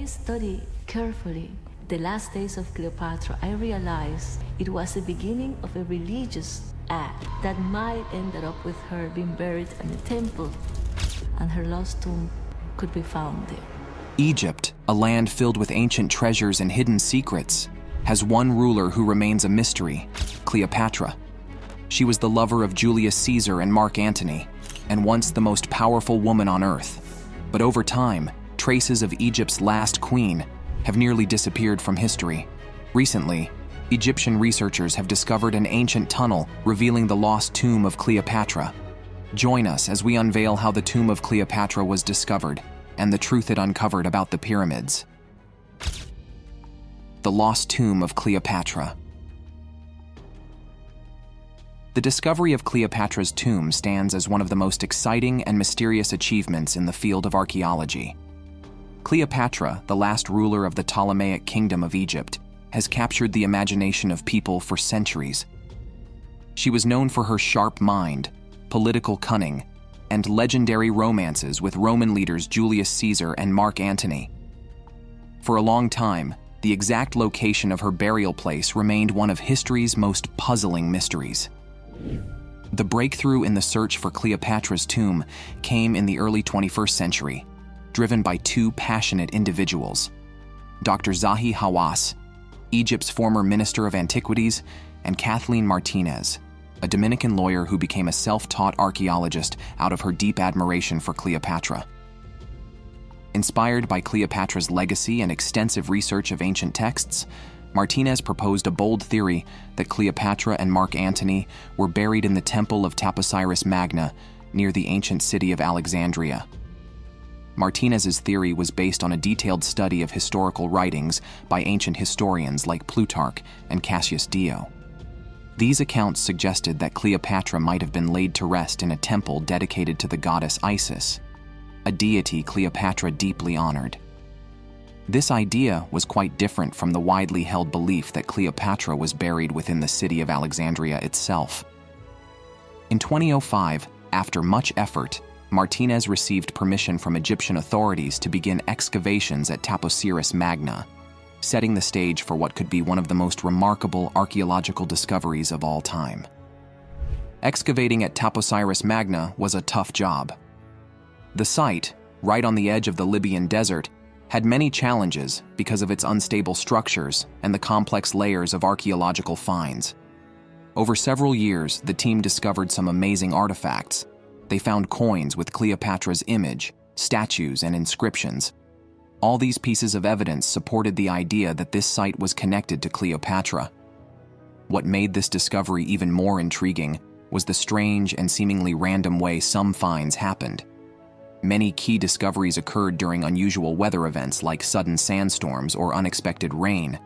study carefully the last days of Cleopatra, I realized it was the beginning of a religious act that might end up with her being buried in a temple, and her lost tomb could be found there. Egypt, a land filled with ancient treasures and hidden secrets, has one ruler who remains a mystery: Cleopatra. She was the lover of Julius Caesar and Mark Antony, and once the most powerful woman on earth. But over time, traces of Egypt's last queen have nearly disappeared from history. Recently, Egyptian researchers have discovered an ancient tunnel revealing the lost tomb of Cleopatra. Join us as we unveil how the tomb of Cleopatra was discovered and the truth it uncovered about the pyramids. The lost tomb of Cleopatra. The discovery of Cleopatra's tomb stands as one of the most exciting and mysterious achievements in the field of archaeology. Cleopatra, the last ruler of the Ptolemaic Kingdom of Egypt, has captured the imagination of people for centuries. She was known for her sharp mind, political cunning, and legendary romances with Roman leaders Julius Caesar and Mark Antony. For a long time, the exact location of her burial place remained one of history's most puzzling mysteries. The breakthrough in the search for Cleopatra's tomb came in the early 21st century, driven by two passionate individuals: Dr. Zahi Hawass, Egypt's former Minister of Antiquities, and Kathleen Martinez, a Dominican lawyer who became a self-taught archaeologist out of her deep admiration for Cleopatra. Inspired by Cleopatra's legacy and extensive research of ancient texts, Martinez proposed a bold theory that Cleopatra and Mark Antony were buried in the temple of Taposiris Magna near the ancient city of Alexandria. Martinez's theory was based on a detailed study of historical writings by ancient historians like Plutarch and Cassius Dio. These accounts suggested that Cleopatra might have been laid to rest in a temple dedicated to the goddess Isis, a deity Cleopatra deeply honored. This idea was quite different from the widely held belief that Cleopatra was buried within the city of Alexandria itself. In 2005, after much effort, Martinez received permission from Egyptian authorities to begin excavations at Taposiris Magna, setting the stage for what could be one of the most remarkable archaeological discoveries of all time. Excavating at Taposiris Magna was a tough job. The site, right on the edge of the Libyan desert, had many challenges because of its unstable structures and the complex layers of archaeological finds. Over several years, the team discovered some amazing artifacts. They found coins with Cleopatra's image, statues, and inscriptions. All these pieces of evidence supported the idea that this site was connected to Cleopatra. What made this discovery even more intriguing was the strange and seemingly random way some finds happened. Many key discoveries occurred during unusual weather events like sudden sandstorms or unexpected rain,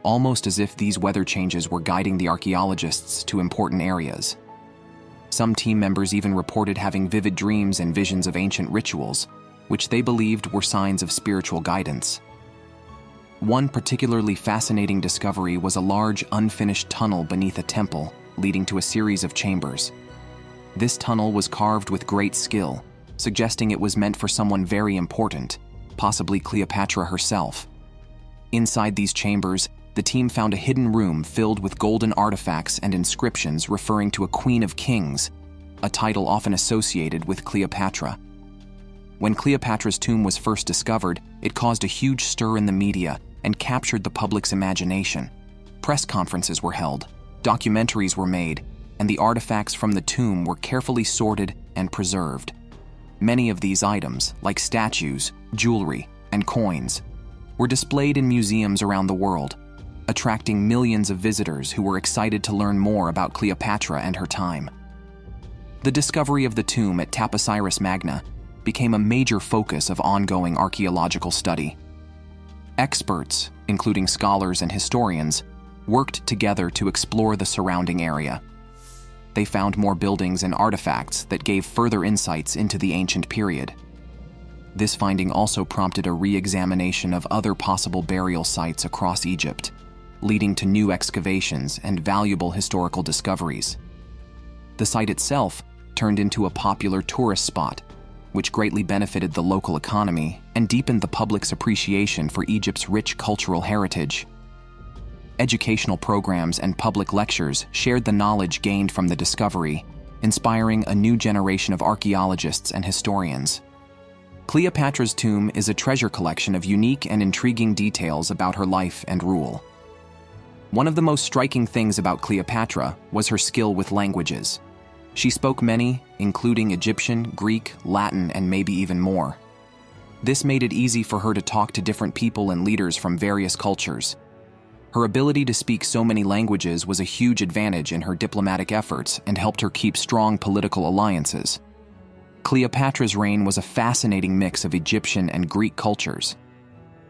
almost as if these weather changes were guiding the archaeologists to important areas. Some team members even reported having vivid dreams and visions of ancient rituals, which they believed were signs of spiritual guidance. One particularly fascinating discovery was a large, unfinished tunnel beneath a temple, leading to a series of chambers. This tunnel was carved with great skill, suggesting it was meant for someone very important, possibly Cleopatra herself. Inside these chambers, the team found a hidden room filled with golden artifacts and inscriptions referring to a Queen of Kings, a title often associated with Cleopatra. When Cleopatra's tomb was first discovered, it caused a huge stir in the media and captured the public's imagination. Press conferences were held, documentaries were made, and the artifacts from the tomb were carefully sorted and preserved. Many of these items, like statues, jewelry, and coins, were displayed in museums around the world, attracting millions of visitors who were excited to learn more about Cleopatra and her time. The discovery of the tomb at Taposiris Magna became a major focus of ongoing archaeological study. Experts, including scholars and historians, worked together to explore the surrounding area. They found more buildings and artifacts that gave further insights into the ancient period. This finding also prompted a re-examination of other possible burial sites across Egypt, leading to new excavations and valuable historical discoveries. The site itself turned into a popular tourist spot, which greatly benefited the local economy and deepened the public's appreciation for Egypt's rich cultural heritage. Educational programs and public lectures shared the knowledge gained from the discovery, inspiring a new generation of archaeologists and historians. Cleopatra's tomb is a treasure collection of unique and intriguing details about her life and rule. One of the most striking things about Cleopatra was her skill with languages. She spoke many, including Egyptian, Greek, Latin, and maybe even more. This made it easy for her to talk to different people and leaders from various cultures. Her ability to speak so many languages was a huge advantage in her diplomatic efforts and helped her keep strong political alliances. Cleopatra's reign was a fascinating mix of Egyptian and Greek cultures.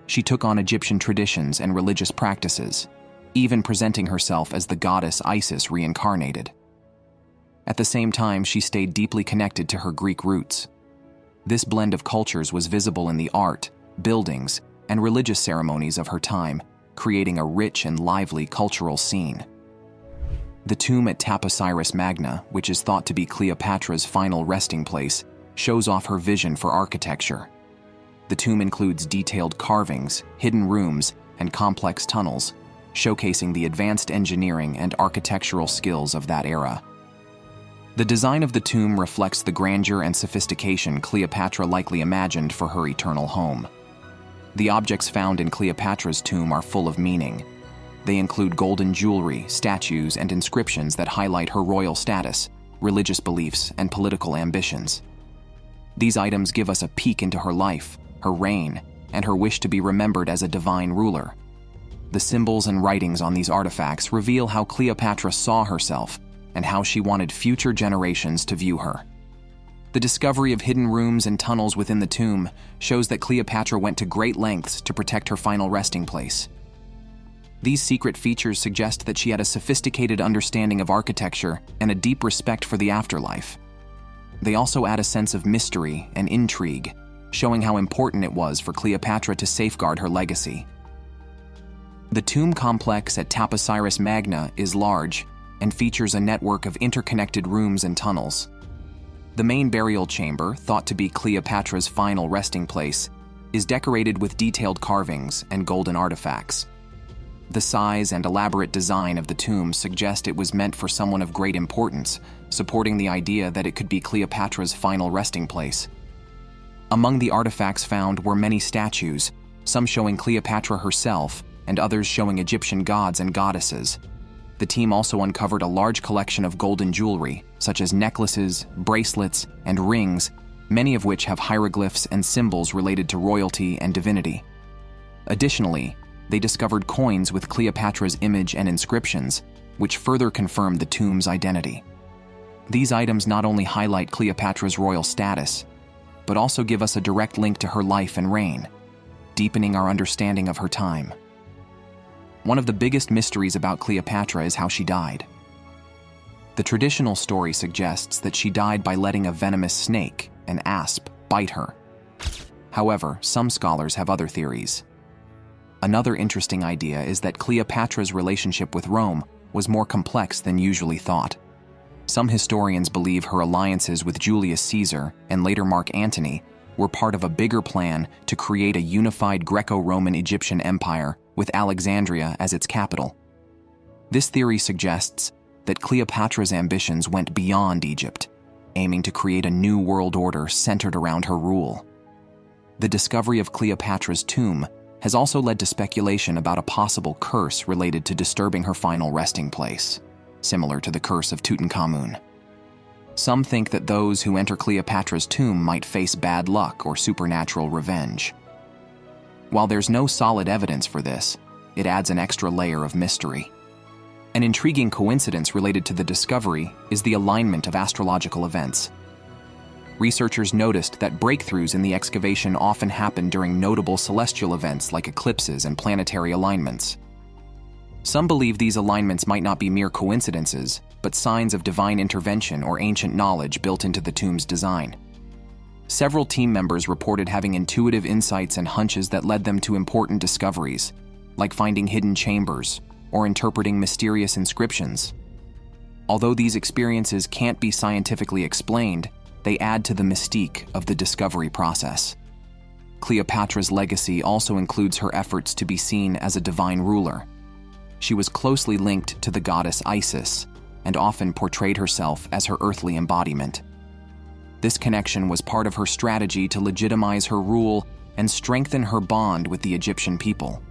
She took on Egyptian traditions and religious practices, even presenting herself as the goddess Isis reincarnated. At the same time, she stayed deeply connected to her Greek roots. This blend of cultures was visible in the art, buildings, and religious ceremonies of her time, creating a rich and lively cultural scene. The tomb at Taposiris Magna, which is thought to be Cleopatra's final resting place, shows off her vision for architecture. The tomb includes detailed carvings, hidden rooms, and complex tunnels, showcasing the advanced engineering and architectural skills of that era. The design of the tomb reflects the grandeur and sophistication Cleopatra likely imagined for her eternal home. The objects found in Cleopatra's tomb are full of meaning. They include golden jewelry, statues, and inscriptions that highlight her royal status, religious beliefs, and political ambitions. These items give us a peek into her life, her reign, and her wish to be remembered as a divine ruler. The symbols and writings on these artifacts reveal how Cleopatra saw herself and how she wanted future generations to view her. The discovery of hidden rooms and tunnels within the tomb shows that Cleopatra went to great lengths to protect her final resting place. These secret features suggest that she had a sophisticated understanding of architecture and a deep respect for the afterlife. They also add a sense of mystery and intrigue, showing how important it was for Cleopatra to safeguard her legacy. The tomb complex at Taposiris Magna is large and features a network of interconnected rooms and tunnels. The main burial chamber, thought to be Cleopatra's final resting place, is decorated with detailed carvings and golden artifacts. The size and elaborate design of the tomb suggest it was meant for someone of great importance, supporting the idea that it could be Cleopatra's final resting place. Among the artifacts found were many statues, some showing Cleopatra herself and others showing Egyptian gods and goddesses. The team also uncovered a large collection of golden jewelry, such as necklaces, bracelets, and rings, many of which have hieroglyphs and symbols related to royalty and divinity. Additionally, they discovered coins with Cleopatra's image and inscriptions, which further confirmed the tomb's identity. These items not only highlight Cleopatra's royal status, but also give us a direct link to her life and reign, deepening our understanding of her time. One of the biggest mysteries about Cleopatra is how she died. The traditional story suggests that she died by letting a venomous snake, an asp, bite her. However, some scholars have other theories. Another interesting idea is that Cleopatra's relationship with Rome was more complex than usually thought. Some historians believe her alliances with Julius Caesar and later Mark Antony were part of a bigger plan to create a unified Greco-Roman Egyptian empire with Alexandria as its capital. This theory suggests that Cleopatra's ambitions went beyond Egypt, aiming to create a new world order centered around her rule. The discovery of Cleopatra's tomb has also led to speculation about a possible curse related to disturbing her final resting place, similar to the curse of Tutankhamun. Some think that those who enter Cleopatra's tomb might face bad luck or supernatural revenge. While there's no solid evidence for this, it adds an extra layer of mystery. An intriguing coincidence related to the discovery is the alignment of astrological events. Researchers noticed that breakthroughs in the excavation often happen during notable celestial events like eclipses and planetary alignments. Some believe these alignments might not be mere coincidences, but signs of divine intervention or ancient knowledge built into the tomb's design. Several team members reported having intuitive insights and hunches that led them to important discoveries, like finding hidden chambers or interpreting mysterious inscriptions. Although these experiences can't be scientifically explained, they add to the mystique of the discovery process. Cleopatra's legacy also includes her efforts to be seen as a divine ruler. She was closely linked to the goddess Isis and often portrayed herself as her earthly embodiment. This connection was part of her strategy to legitimize her rule and strengthen her bond with the Egyptian people.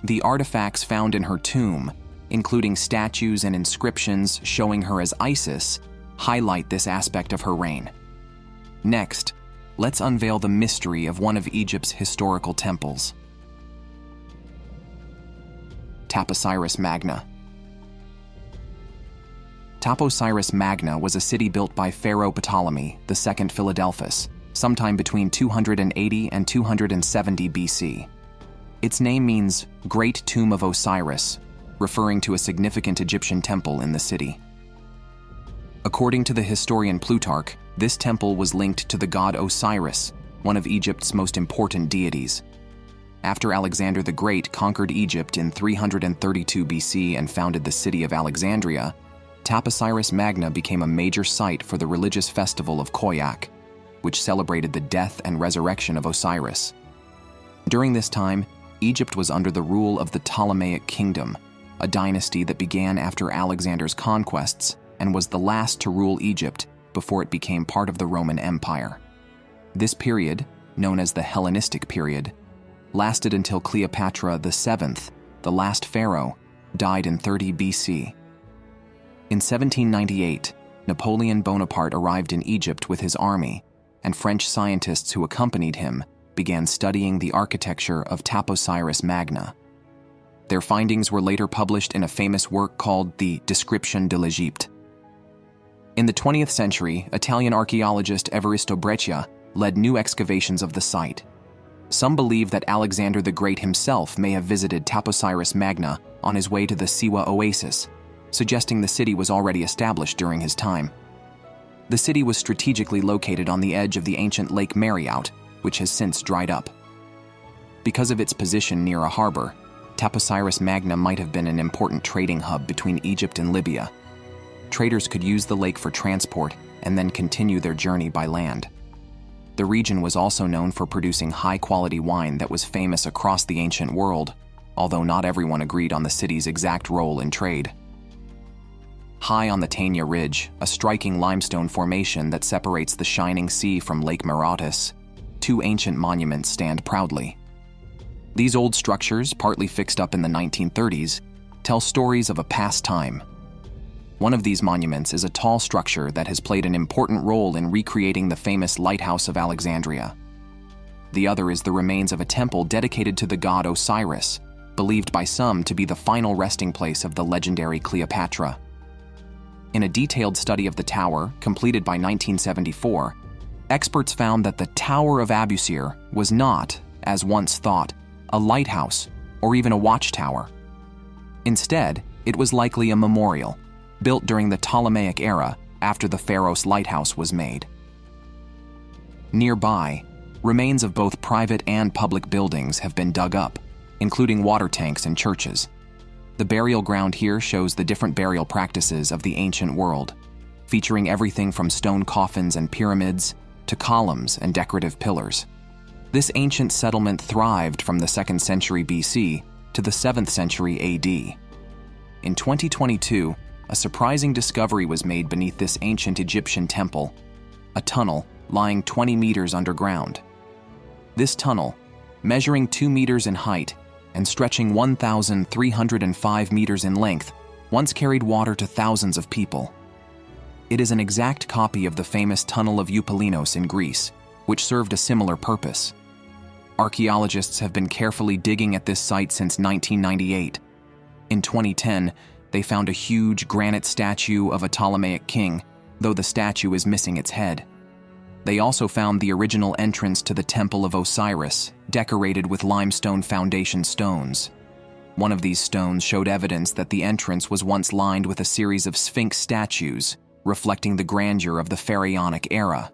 The artifacts found in her tomb, including statues and inscriptions showing her as Isis, highlight this aspect of her reign. Next, let's unveil the mystery of one of Egypt's historical temples. Taposiris Magna. Taposiris Magna was a city built by Pharaoh Ptolemy II Philadelphus, sometime between 280 and 270 BC. Its name means Great Tomb of Osiris, referring to a significant Egyptian temple in the city. According to the historian Plutarch, this temple was linked to the god Osiris, one of Egypt's most important deities. After Alexander the Great conquered Egypt in 332 BC and founded the city of Alexandria, Taposiris Magna became a major site for the religious festival of Khoiak, which celebrated the death and resurrection of Osiris. During this time, Egypt was under the rule of the Ptolemaic kingdom, a dynasty that began after Alexander's conquests and was the last to rule Egypt before it became part of the Roman Empire. This period, known as the Hellenistic period, lasted until Cleopatra VII, the last pharaoh, died in 30 BC. In 1798, Napoleon Bonaparte arrived in Egypt with his army, and French scientists who accompanied him began studying the architecture of Taposiris Magna. Their findings were later published in a famous work called the Description de l'Égypte. In the 20th century, Italian archaeologist Evaristo Breccia led new excavations of the site. Some believe that Alexander the Great himself may have visited Taposiris Magna on his way to the Siwa Oasis, suggesting the city was already established during his time. The city was strategically located on the edge of the ancient Lake Mariout, which has since dried up. Because of its position near a harbor, Taposiris Magna might have been an important trading hub between Egypt and Libya. Traders could use the lake for transport and then continue their journey by land. The region was also known for producing high-quality wine that was famous across the ancient world, although not everyone agreed on the city's exact role in trade. High on the Tania Ridge, a striking limestone formation that separates the shining sea from Lake Marotis, two ancient monuments stand proudly. These old structures, partly fixed up in the 1930s, tell stories of a past time. One of these monuments is a tall structure that has played an important role in recreating the famous Lighthouse of Alexandria. The other is the remains of a temple dedicated to the god Osiris, believed by some to be the final resting place of the legendary Cleopatra. In a detailed study of the tower, completed by 1974, experts found that the Tower of Abusir was not, as once thought, a lighthouse or even a watchtower. Instead, it was likely a memorial, built during the Ptolemaic era after the Pharos lighthouse was made. Nearby, remains of both private and public buildings have been dug up, including water tanks and churches. The burial ground here shows the different burial practices of the ancient world, featuring everything from stone coffins and pyramids to columns and decorative pillars. This ancient settlement thrived from the 2nd century BC to the 7th century AD. In 2022, a surprising discovery was made beneath this ancient Egyptian temple, a tunnel lying 20 meters underground. This tunnel, measuring 2 meters in height and stretching 1,305 meters in length, once carried water to thousands of people. It is an exact copy of the famous Tunnel of Eupalinos in Greece, which served a similar purpose. Archaeologists have been carefully digging at this site since 1998. In 2010, they found a huge granite statue of a Ptolemaic king, though the statue is missing its head. They also found the original entrance to the Temple of Osiris, decorated with limestone foundation stones. One of these stones showed evidence that the entrance was once lined with a series of Sphinx statues, reflecting the grandeur of the Pharaonic era.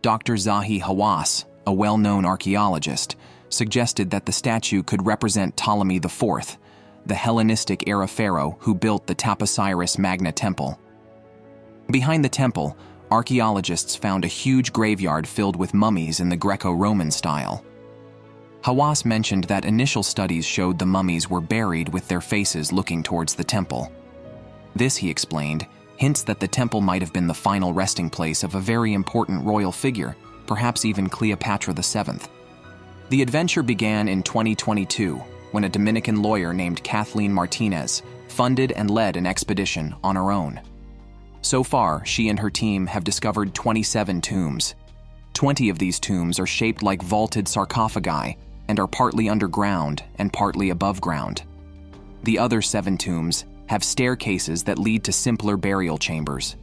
Dr. Zahi Hawass, a well-known archaeologist, suggested that the statue could represent Ptolemy IV, the Hellenistic-era pharaoh who built the Taposiris Magna temple. Behind the temple, archaeologists found a huge graveyard filled with mummies in the Greco-Roman style. Hawass mentioned that initial studies showed the mummies were buried with their faces looking towards the temple. This, he explained, hints that the temple might have been the final resting place of a very important royal figure, perhaps even Cleopatra VII. The adventure began in 2022 when a Dominican lawyer named Kathleen Martinez funded and led an expedition on her own. So far, she and her team have discovered 27 tombs. 20 of these tombs are shaped like vaulted sarcophagi and are partly underground and partly above ground. The other 7 tombs have staircases that lead to simpler burial chambers.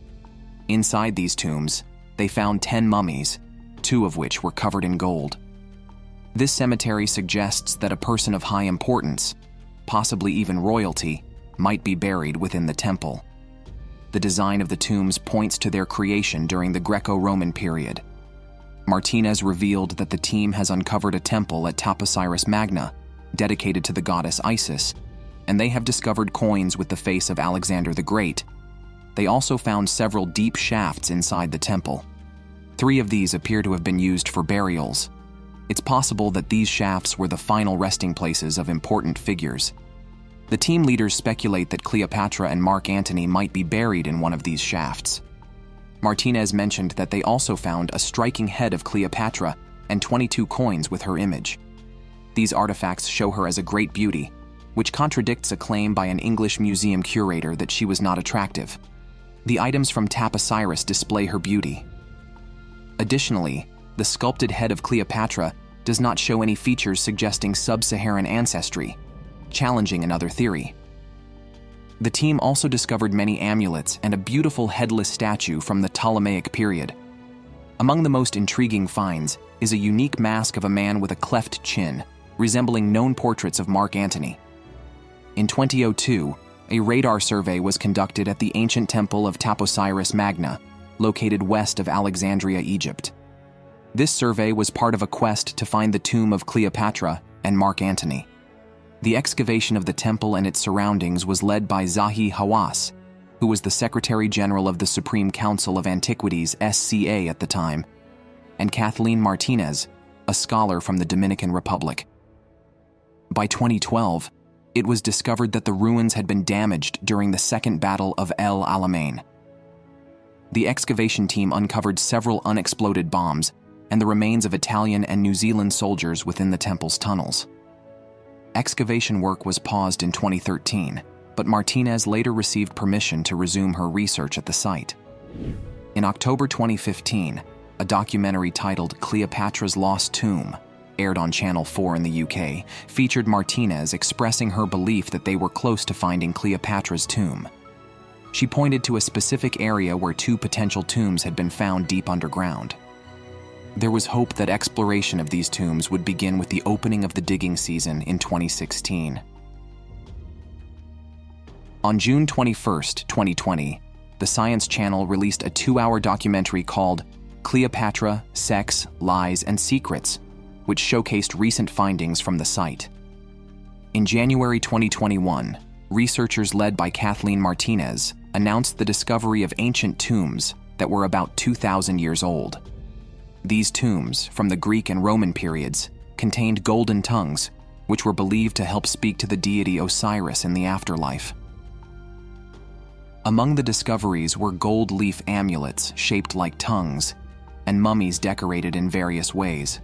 Inside these tombs, they found 10 mummies, 2 of which were covered in gold. This cemetery suggests that a person of high importance, possibly even royalty, might be buried within the temple. The design of the tombs points to their creation during the Greco-Roman period. Martinez revealed that the team has uncovered a temple at Taposiris Magna, dedicated to the goddess Isis, and they have discovered coins with the face of Alexander the Great. They also found several deep shafts inside the temple. 3 of these appear to have been used for burials. It's possible that these shafts were the final resting places of important figures. The team leaders speculate that Cleopatra and Mark Antony might be buried in one of these shafts. Martinez mentioned that they also found a striking head of Cleopatra and 22 coins with her image. These artifacts show her as a great beauty, which contradicts a claim by an English museum curator that she was not attractive. The items from Taposiris display her beauty. Additionally, the sculpted head of Cleopatra does not show any features suggesting sub-Saharan ancestry, challenging another theory. The team also discovered many amulets and a beautiful headless statue from the Ptolemaic period. Among the most intriguing finds is a unique mask of a man with a cleft chin, resembling known portraits of Mark Antony. In 2002, a radar survey was conducted at the ancient temple of Taposiris Magna, located west of Alexandria, Egypt. This survey was part of a quest to find the tomb of Cleopatra and Mark Antony. The excavation of the temple and its surroundings was led by Zahi Hawass, who was the Secretary General of the Supreme Council of Antiquities (SCA) at the time, and Kathleen Martinez, a scholar from the Dominican Republic. By 2012, it was discovered that the ruins had been damaged during the Second Battle of El Alamein. The excavation team uncovered several unexploded bombs and the remains of Italian and New Zealand soldiers within the temple's tunnels. Excavation work was paused in 2013, but Martinez later received permission to resume her research at the site. In October 2015, a documentary titled Cleopatra's Lost Tomb, aired on Channel 4 in the UK, featured Martinez expressing her belief that they were close to finding Cleopatra's tomb. She pointed to a specific area where 2 potential tombs had been found deep underground. There was hope that exploration of these tombs would begin with the opening of the digging season in 2016. On June 21, 2020, the Science Channel released a 2-hour documentary called Cleopatra, Sex, Lies, and Secrets, which showcased recent findings from the site. In January 2021, researchers led by Kathleen Martinez announced the discovery of ancient tombs that were about 2,000 years old. These tombs, from the Greek and Roman periods, contained golden tongues, which were believed to help speak to the deity Osiris in the afterlife. Among the discoveries were gold leaf amulets shaped like tongues, and mummies decorated in various ways.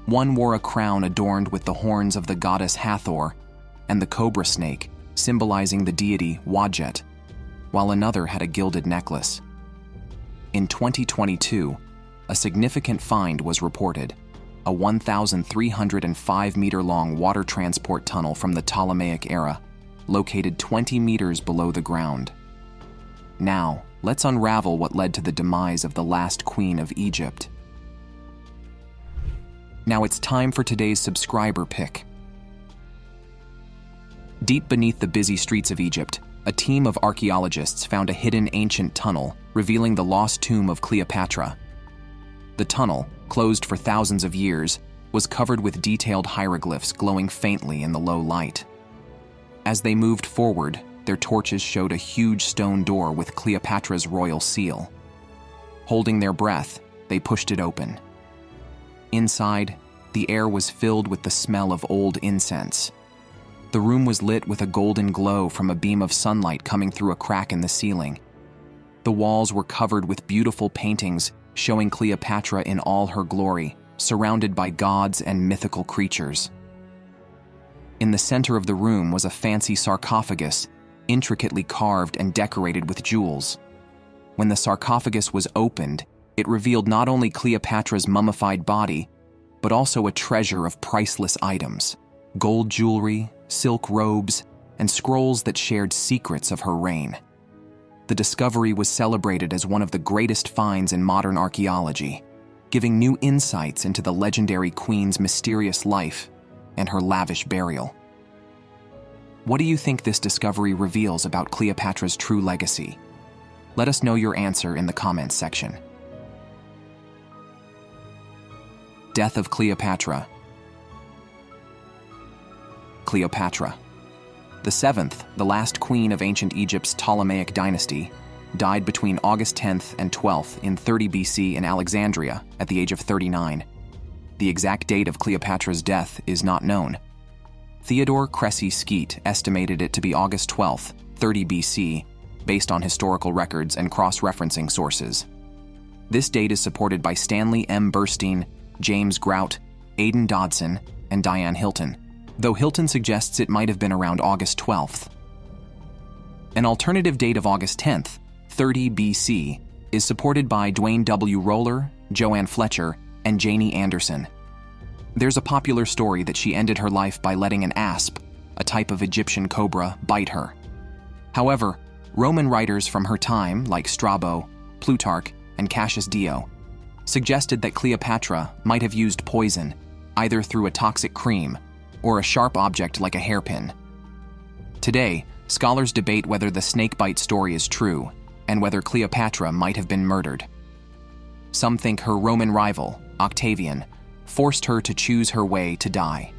One wore a crown adorned with the horns of the goddess Hathor and the cobra snake, symbolizing the deity Wadjet, while another had a gilded necklace. In 2022, a significant find was reported: a 1,305-meter-long water transport tunnel from the Ptolemaic era, located 20 meters below the ground. Now, let's unravel what led to the demise of the last queen of Egypt. Now it's time for today's subscriber pick. Deep beneath the busy streets of Egypt, a team of archaeologists found a hidden ancient tunnel revealing the lost tomb of Cleopatra. The tunnel, closed for thousands of years, was covered with detailed hieroglyphs glowing faintly in the low light. As they moved forward, their torches showed a huge stone door with Cleopatra's royal seal. Holding their breath, they pushed it open. Inside, the air was filled with the smell of old incense. The room was lit with a golden glow from a beam of sunlight coming through a crack in the ceiling. The walls were covered with beautiful paintings showing Cleopatra in all her glory, surrounded by gods and mythical creatures. In the center of the room was a fancy sarcophagus, intricately carved and decorated with jewels. When the sarcophagus was opened, it revealed not only Cleopatra's mummified body, but also a treasure of priceless items, gold jewelry, silk robes, and scrolls that shared secrets of her reign. The discovery was celebrated as one of the greatest finds in modern archaeology, giving new insights into the legendary queen's mysterious life and her lavish burial. What do you think this discovery reveals about Cleopatra's true legacy? Let us know your answer in the comments section. Death of Cleopatra. Cleopatra, the seventh, the last queen of ancient Egypt's Ptolemaic dynasty, died between August 10th and 12th in 30 BC in Alexandria at the age of 39. The exact date of Cleopatra's death is not known. Theodore Cressy Skeat estimated it to be August 12th, 30 BC, based on historical records and cross-referencing sources. This date is supported by Stanley M. Burstein, James Grout, Aidan Dodson, and Diane Hilton, though Hilton suggests it might have been around August 12th. An alternative date of August 10th, 30 BC, is supported by Dwayne W. Roller, Joanne Fletcher, and Janie Anderson. There's a popular story that she ended her life by letting an asp, a type of Egyptian cobra, bite her. However, Roman writers from her time, like Strabo, Plutarch, and Cassius Dio, suggested that Cleopatra might have used poison, either through a toxic cream or a sharp object like a hairpin. Today, scholars debate whether the snakebite story is true and whether Cleopatra might have been murdered. Some think her Roman rival, Octavian, forced her to choose her way to die.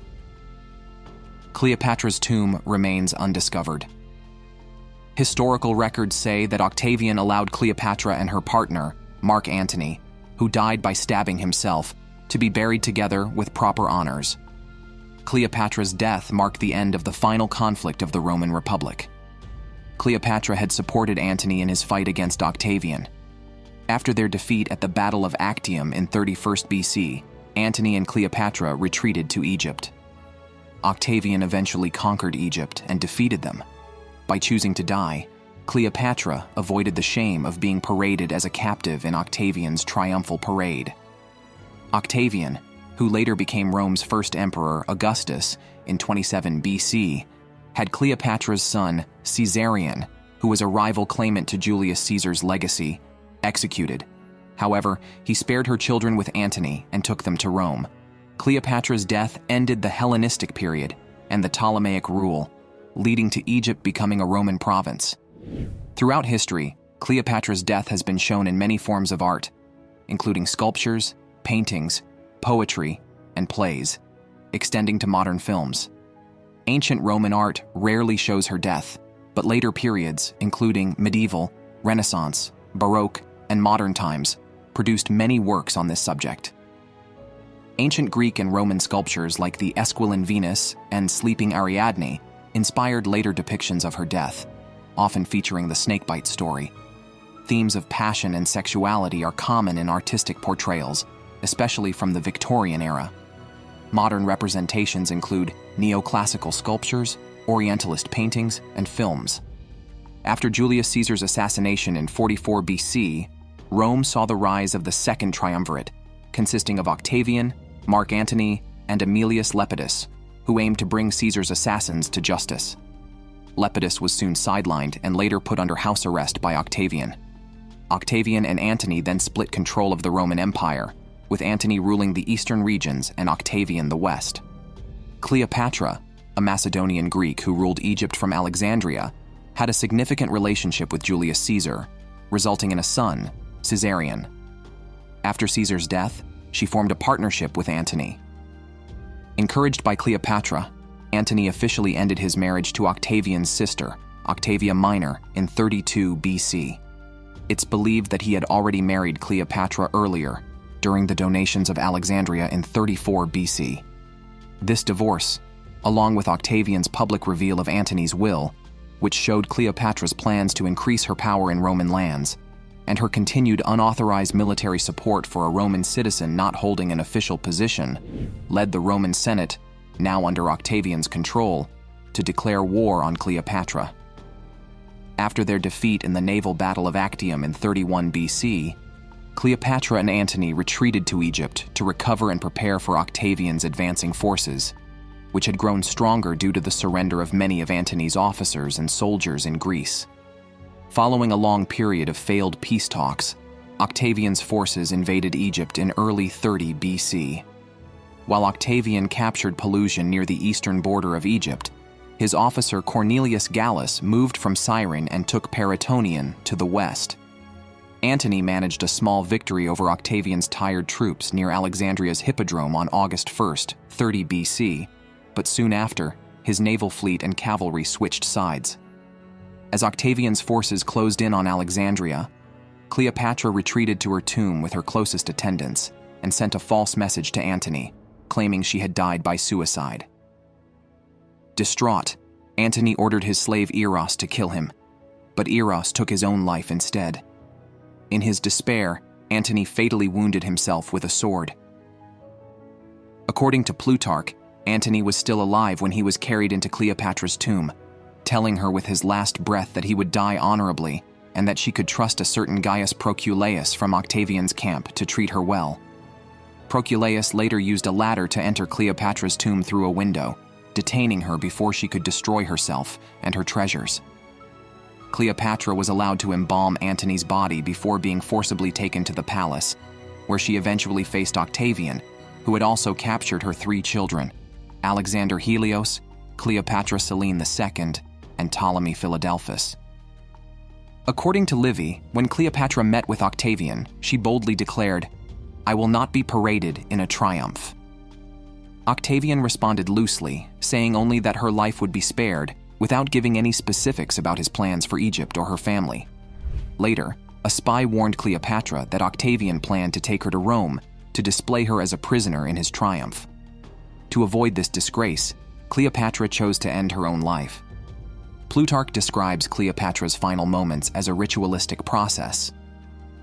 Cleopatra's tomb remains undiscovered. Historical records say that Octavian allowed Cleopatra and her partner, Mark Antony, who died by stabbing himself, to be buried together with proper honors. Cleopatra's death marked the end of the final conflict of the Roman Republic. Cleopatra had supported Antony in his fight against Octavian. After their defeat at the Battle of Actium in 31st BC, Antony and Cleopatra retreated to Egypt. Octavian eventually conquered Egypt and defeated them. By choosing to die, Cleopatra avoided the shame of being paraded as a captive in Octavian's triumphal parade. Octavian, who later became Rome's first emperor, Augustus, in 27 BC, had Cleopatra's son, Caesarion, who was a rival claimant to Julius Caesar's legacy, executed. However, he spared her children with Antony and took them to Rome. Cleopatra's death ended the Hellenistic period and the Ptolemaic rule, leading to Egypt becoming a Roman province. Throughout history, Cleopatra's death has been shown in many forms of art, including sculptures, paintings, poetry, and plays, extending to modern films. Ancient Roman art rarely shows her death, but later periods, including medieval, Renaissance, Baroque, and modern times, produced many works on this subject. Ancient Greek and Roman sculptures like the Esquilin Venus and Sleeping Ariadne inspired later depictions of her death, often featuring the snakebite story. Themes of passion and sexuality are common in artistic portrayals, especially from the Victorian era. Modern representations include neoclassical sculptures, Orientalist paintings, and films. After Julius Caesar's assassination in 44 BC, Rome saw the rise of the Second Triumvirate, consisting of Octavian, Mark Antony, and Aemilius Lepidus, who aimed to bring Caesar's assassins to justice. Lepidus was soon sidelined and later put under house arrest by Octavian. Octavian and Antony then split control of the Roman Empire, with Antony ruling the eastern regions and Octavian the west. Cleopatra, a Macedonian Greek who ruled Egypt from Alexandria, had a significant relationship with Julius Caesar, resulting in a son, Caesarion. After Caesar's death, she formed a partnership with Antony. Encouraged by Cleopatra, Antony officially ended his marriage to Octavian's sister, Octavia Minor, in 32 BC. It's believed that he had already married Cleopatra earlier, during the donations of Alexandria in 34 BC. This divorce, along with Octavian's public reveal of Antony's will, which showed Cleopatra's plans to increase her power in Roman lands, and her continued unauthorized military support for a Roman citizen not holding an official position, led the Roman Senate, now under Octavian's control, to declare war on Cleopatra. After their defeat in the naval battle of Actium in 31 BC, Cleopatra and Antony retreated to Egypt to recover and prepare for Octavian's advancing forces, which had grown stronger due to the surrender of many of Antony's officers and soldiers in Greece. Following a long period of failed peace talks, Octavian's forces invaded Egypt in early 30 BC. While Octavian captured Pelusium near the eastern border of Egypt, his officer Cornelius Gallus moved from Cyrene and took Parætonion to the west. Antony managed a small victory over Octavian's tired troops near Alexandria's Hippodrome on August 1st, 30 BC, but soon after, his naval fleet and cavalry switched sides. As Octavian's forces closed in on Alexandria, Cleopatra retreated to her tomb with her closest attendants and sent a false message to Antony, claiming she had died by suicide. Distraught, Antony ordered his slave Eros to kill him, but Eros took his own life instead. In his despair, Antony fatally wounded himself with a sword. According to Plutarch, Antony was still alive when he was carried into Cleopatra's tomb, telling her with his last breath that he would die honorably and that she could trust a certain Gaius Proculaeus from Octavian's camp to treat her well. Proculaeus later used a ladder to enter Cleopatra's tomb through a window, detaining her before she could destroy herself and her treasures. Cleopatra was allowed to embalm Antony's body before being forcibly taken to the palace, where she eventually faced Octavian, who had also captured her 3 children, Alexander Helios, Cleopatra Selene II, and Ptolemy Philadelphus. According to Livy, when Cleopatra met with Octavian, she boldly declared, "I will not be paraded in a triumph." Octavian responded loosely, saying only that her life would be spared, without giving any specifics about his plans for Egypt or her family. Later, a spy warned Cleopatra that Octavian planned to take her to Rome to display her as a prisoner in his triumph. To avoid this disgrace, Cleopatra chose to end her own life. Plutarch describes Cleopatra's final moments as a ritualistic process.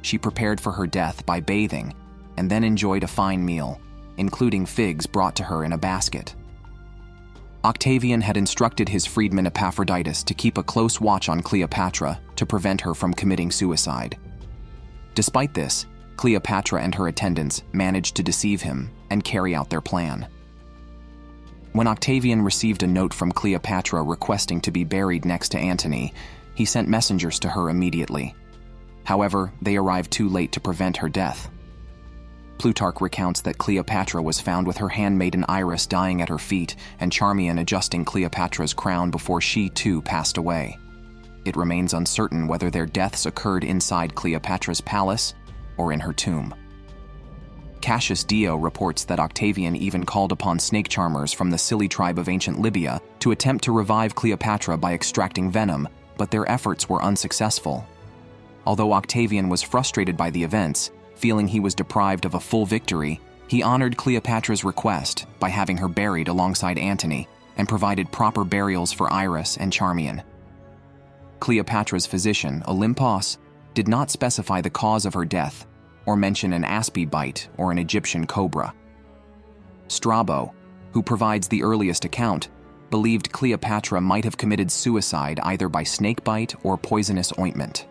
She prepared for her death by bathing, and then enjoyed a fine meal, including figs brought to her in a basket. Octavian had instructed his freedman Epaphroditus to keep a close watch on Cleopatra to prevent her from committing suicide. Despite this, Cleopatra and her attendants managed to deceive him and carry out their plan. When Octavian received a note from Cleopatra requesting to be buried next to Antony, he sent messengers to her immediately. However, they arrived too late to prevent her death. Plutarch recounts that Cleopatra was found with her handmaiden Iris dying at her feet and Charmian adjusting Cleopatra's crown before she too passed away. It remains uncertain whether their deaths occurred inside Cleopatra's palace or in her tomb. Cassius Dio reports that Octavian even called upon snake charmers from the Scilly tribe of ancient Libya to attempt to revive Cleopatra by extracting venom, but their efforts were unsuccessful. Although Octavian was frustrated by the events, feeling he was deprived of a full victory, he honored Cleopatra's request by having her buried alongside Antony and provided proper burials for Iris and Charmian. Cleopatra's physician, Olympos, did not specify the cause of her death or mention an aspi bite or an Egyptian cobra. Strabo, who provides the earliest account, believed Cleopatra might have committed suicide either by snakebite or poisonous ointment.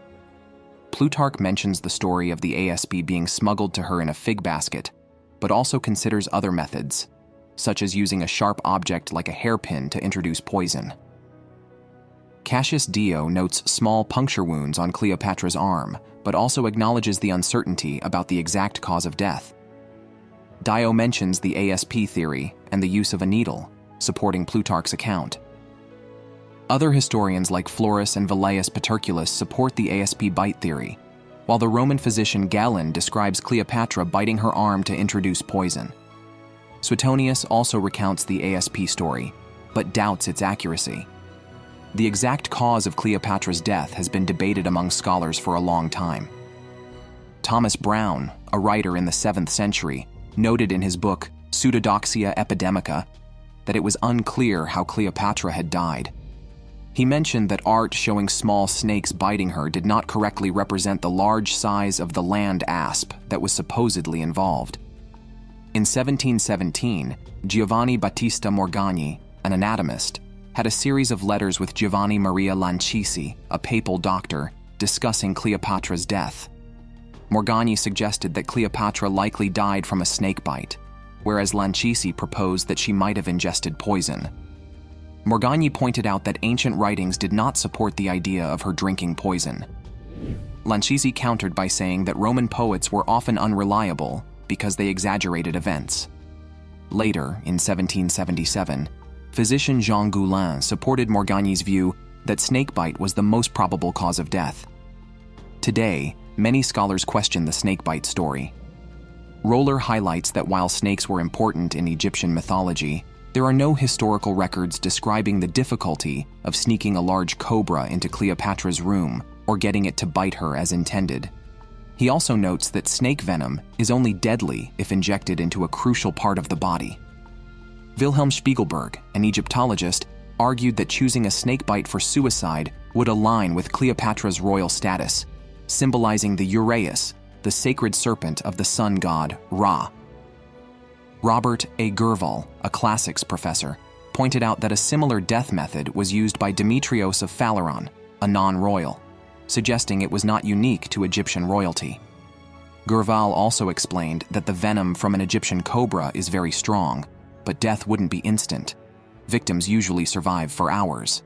Plutarch mentions the story of the asp being smuggled to her in a fig basket, but also considers other methods, such as using a sharp object like a hairpin to introduce poison. Cassius Dio notes small puncture wounds on Cleopatra's arm, but also acknowledges the uncertainty about the exact cause of death. Dio mentions the ASP theory and the use of a needle, supporting Plutarch's account. Other historians like Florus and Velleius Paterculus support the ASP bite theory, while the Roman physician Galen describes Cleopatra biting her arm to introduce poison. Suetonius also recounts the ASP story, but doubts its accuracy. The exact cause of Cleopatra's death has been debated among scholars for a long time. Thomas Brown, a writer in the 7th century, noted in his book Pseudodoxia Epidemica that it was unclear how Cleopatra had died. He mentioned that art showing small snakes biting her did not correctly represent the large size of the land asp that was supposedly involved. In 1717, Giovanni Battista Morgagni, an anatomist, had a series of letters with Giovanni Maria Lancisi, a papal doctor, discussing Cleopatra's death. Morgagni suggested that Cleopatra likely died from a snake bite, whereas Lancisi proposed that she might have ingested poison. Morgagni pointed out that ancient writings did not support the idea of her drinking poison. Lancisi countered by saying that Roman poets were often unreliable because they exaggerated events. Later, in 1777, physician Jean Goulin supported Morgagni's view that snakebite was the most probable cause of death. Today, many scholars question the snakebite story. Roller highlights that while snakes were important in Egyptian mythology, there are no historical records describing the difficulty of sneaking a large cobra into Cleopatra's room or getting it to bite her as intended. He also notes that snake venom is only deadly if injected into a crucial part of the body. Wilhelm Spiegelberg, an Egyptologist, argued that choosing a snakebite for suicide would align with Cleopatra's royal status, symbolizing the uraeus, the sacred serpent of the sun god Ra. Robert A. Gerval, a classics professor, pointed out that a similar death method was used by Demetrios of Phaleron, a non-royal, suggesting it was not unique to Egyptian royalty. Gerval also explained that the venom from an Egyptian cobra is very strong, but death wouldn't be instant. Victims usually survive for hours.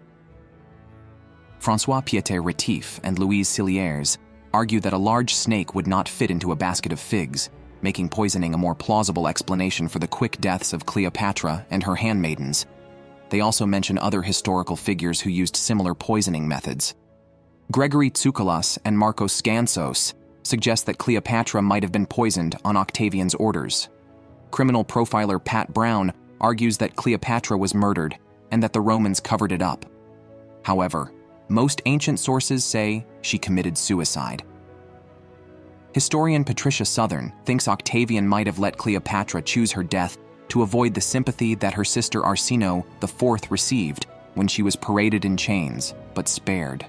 François Pieter Rétif and Louise Cilliers argue that a large snake would not fit into a basket of figs, making poisoning a more plausible explanation for the quick deaths of Cleopatra and her handmaidens. They also mention other historical figures who used similar poisoning methods. Gregory Tsoukalos and Marcos Skansos suggest that Cleopatra might have been poisoned on Octavian's orders. Criminal profiler Pat Brown argues that Cleopatra was murdered and that the Romans covered it up. However, most ancient sources say she committed suicide. Historian Patricia Southern thinks Octavian might have let Cleopatra choose her death to avoid the sympathy that her sister Arsinoe IV received when she was paraded in chains, but spared.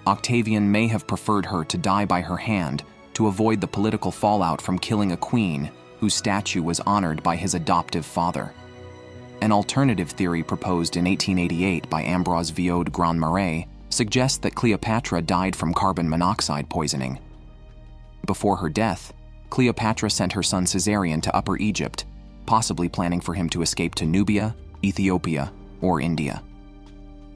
Octavian may have preferred her to die by her hand to avoid the political fallout from killing a queen whose statue was honored by his adoptive father. An alternative theory proposed in 1888 by Ambroise Viaud Grand Marais suggests that Cleopatra died from carbon monoxide poisoning. Before her death, Cleopatra sent her son Caesarion to Upper Egypt, possibly planning for him to escape to Nubia, Ethiopia, or India.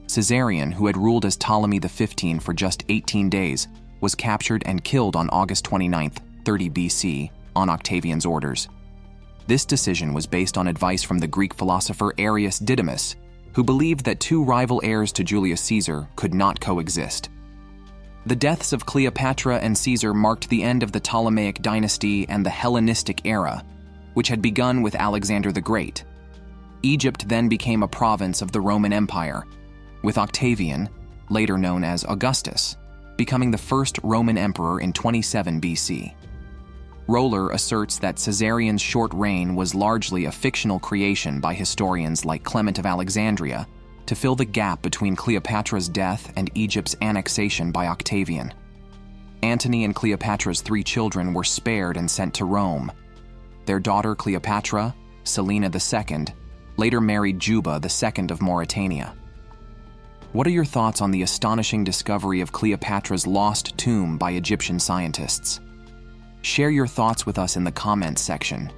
Caesarion, who had ruled as Ptolemy XV for just 18 days, was captured and killed on August 29, 30 BC, on Octavian's orders. This decision was based on advice from the Greek philosopher Arius Didymus, who believed that two rival heirs to Julius Caesar could not coexist. The deaths of Cleopatra and Caesar marked the end of the Ptolemaic dynasty and the Hellenistic era, which had begun with Alexander the Great. Egypt then became a province of the Roman Empire, with Octavian, later known as Augustus, becoming the first Roman emperor in 27 BC. Roller asserts that Caesarion's short reign was largely a fictional creation by historians like Clement of Alexandria to fill the gap between Cleopatra's death and Egypt's annexation by Octavian. Antony and Cleopatra's 3 children were spared and sent to Rome. Their daughter Cleopatra, Selina II, later married Juba II of Mauritania. What are your thoughts on the astonishing discovery of Cleopatra's lost tomb by Egyptian scientists? Share your thoughts with us in the comments section.